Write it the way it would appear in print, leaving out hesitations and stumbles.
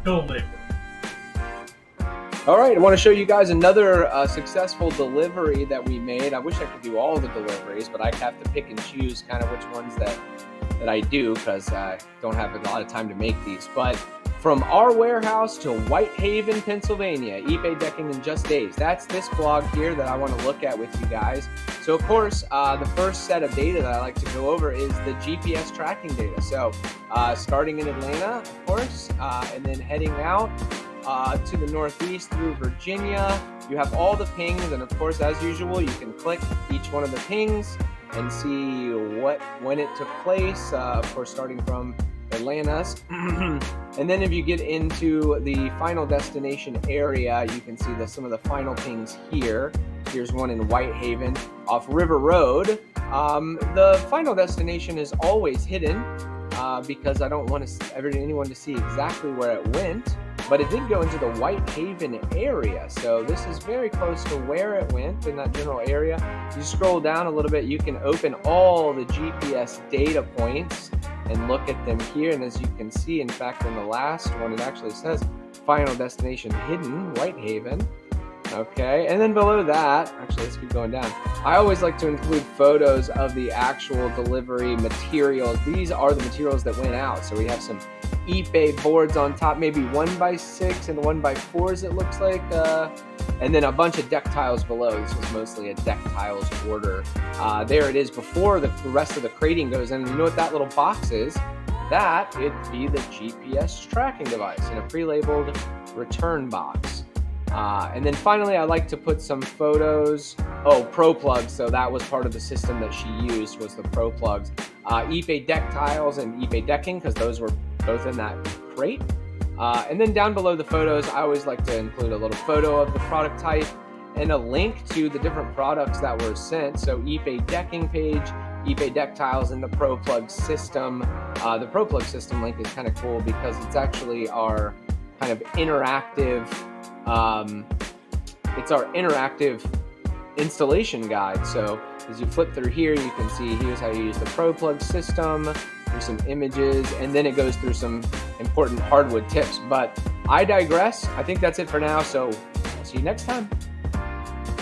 Totally. All right, I want to show you guys another successful delivery that we made. I wish I could do all the deliveries, but I have to pick and choose kind of which ones that I do because I don't have a lot of time to make these. But from our warehouse to Whitehaven, Pennsylvania, eBay decking in just days. That's this blog here that I want to look at with you guys. So of course, the first set of data that I like to go over is the GPS tracking data. So starting in Atlanta, of course, and then heading out to the northeast through Virginia. You have all the pings, and of course, as usual, you can click each one of the pings and see when it took place, of course, starting from Atlanta's. And then if you get into the final destination area, you can see some of the final pings here. Here's one in Whitehaven off River Road. The final destination is always hidden because I don't want anyone to see exactly where it went. But it did go into the Whitehaven area, so this is very close to where it went in that general area. You scroll down a little bit, you can open all the GPS data points and look at them here. And as you can see, in fact, in the last one, it actually says final destination hidden, Whitehaven. Okay, and then below that, actually, let's keep going down. I always like to include photos of the actual delivery materials. These are the materials that went out. So we have some eBay boards on top, maybe 1x6 and 1x4s, it looks like. And then a bunch of deck tiles below. This was mostly a deck tiles order. There it is before the rest of the crating goes in. And you know what that little box is? That it'd be the GPS tracking device in a pre-labeled return box. And then finally, I like to put some photos. Oh, Pro Plugs. So that was part of the system that she used, was the Pro Plugs. eBay deck tiles and eBay decking, because those were both in that crate. And then down below the photos, I always like to include a little photo of the product type and a link to the different products that were sent. So eBay decking page, eBay deck tiles, and the Pro Plug system. The Pro Plug system link is kind of cool because it's actually our kind of interactive it's our interactive installation guide. So as you flip through here, you can see here's how you use the Pro Plug system. There's some images, and then it goes through some important hardwood tips. But I digress. I think that's it for now. So I'll see you next time.